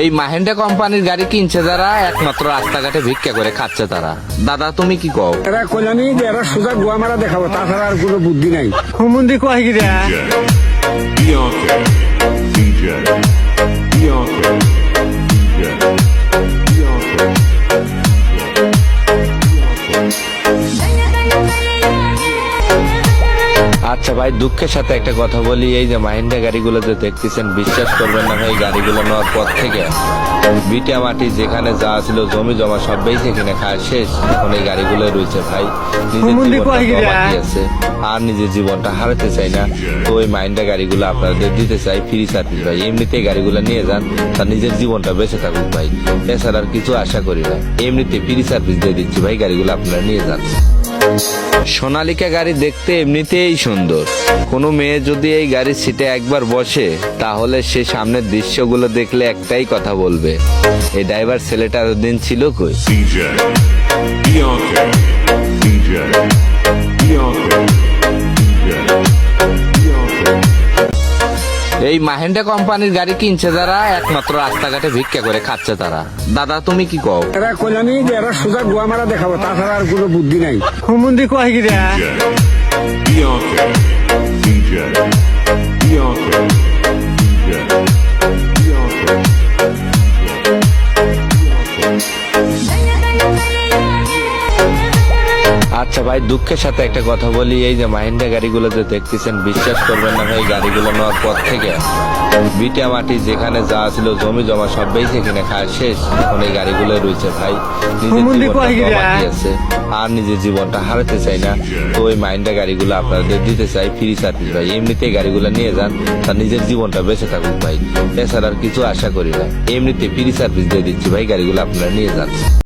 এই মাহেন্দ্রা কোম্পানির গাড়ি কিনছে যারা একমাত্র রাস্তাঘাটে ভিক্ষা করে খাচ্ছে তারা। দাদা তুমি কি কও? এরা কইলামি যে এরা সোজা গোয়া মারা দেখাবো, তাছাড়া আর কোনো বুদ্ধি নাই। হুমুন্দি কয় কি রে? Bianca, DJ, Bianca, DJ, Bianca. আচ্ছা ভাই, দুঃখের সাথে একটা কথা বলি, এই যে মাহিন্দ্রা গাড়িগুলো যে দেখতেছেন, বিশ্বাস করবেন না ভাই, গাড়িগুলো নেওয়ার পর থেকে বিটা মাটি যেখানে যা ছিল জমি জমা সব বেঁচে কিনে খায় শেষ। এখন এই গাড়িগুলো রয়েছে ভাই, নিজের জীবনটা বাকি আছে আর নিজের জীবনটা হারাতে চাই না। তো ওই মাহিন্দ্রা গাড়িগুলো আপনাদের দিতে চাই ফ্রি সার্ভিস ভাই। এমনিতে গাড়িগুলো নিয়ে যান, তার নিজের জীবনটা বেঁচে থাকুক ভাই, এছাড়া আর কিছু আশা করি না। এমনিতে ফ্রি সার্ভিস দিয়ে দিচ্ছি ভাই, গাড়িগুলো আপনারা নিয়ে যান। সোনালিকা গাড়ি দেখতে এমনিতেই সুন্দর। কোনো মেয়ে যদি এই গাড়ির সিটে একবার বসে, তাহলে সে সামনের দৃশ্যগুলো দেখলে একটাই কথা বলবে, এই ড্রাইভার ছেলেটা এতদিন ছিল কই। DJ, Bianca, DJ, Bianca, DJ, Bianca. এই মাহেন্দ্রা কোম্পানির গাড়ি কিনছে যারা একমাত্র রাস্তাঘাটে ভিক্ষা করে খাচ্ছে তারা। দাদা তুমি কি কও? এরা কইলামি যে এরা সোজা গোয়া মারা দেখাবো, তাছাড়া আর কোনো বুদ্ধি নাই। হুমুন্দি কয় কি রে? Bianca, DJ, Bianca, DJ, Bianca. আচ্ছা ভাই, দুঃখের সাথে একটা কথা বলি, এই যে মাহিন্দ্রা গাড়িগুলো যে দেখতেছেন, বিশ্বাস করবেন না ভাই, গাড়িগুলো নেওয়ার পর থেকে বিটা মাটি যেখানে যা ছিল জমি জমা সব বেঁচে কিনে খায় শেষ। এখন এই গাড়িগুলো রয়েছে ভাই, নিজের জীবনটা বাকি আছে আর নিজের জীবনটা হারাতে চাই না। তো ওই মাহিন্দ্রা গাড়িগুলো আপনাদের দিতে চাই ফ্রি সার্ভিস ভাই। এমনিতে গাড়িগুলো নিয়ে যান, তার নিজের জীবনটা বেঁচে থাকুক ভাই, এছাড়া আর কিছু আশা করি না। এমনিতে ফ্রি সার্ভিস দিয়ে দিচ্ছি ভাই, গাড়িগুলো আপনারা নিয়ে যান।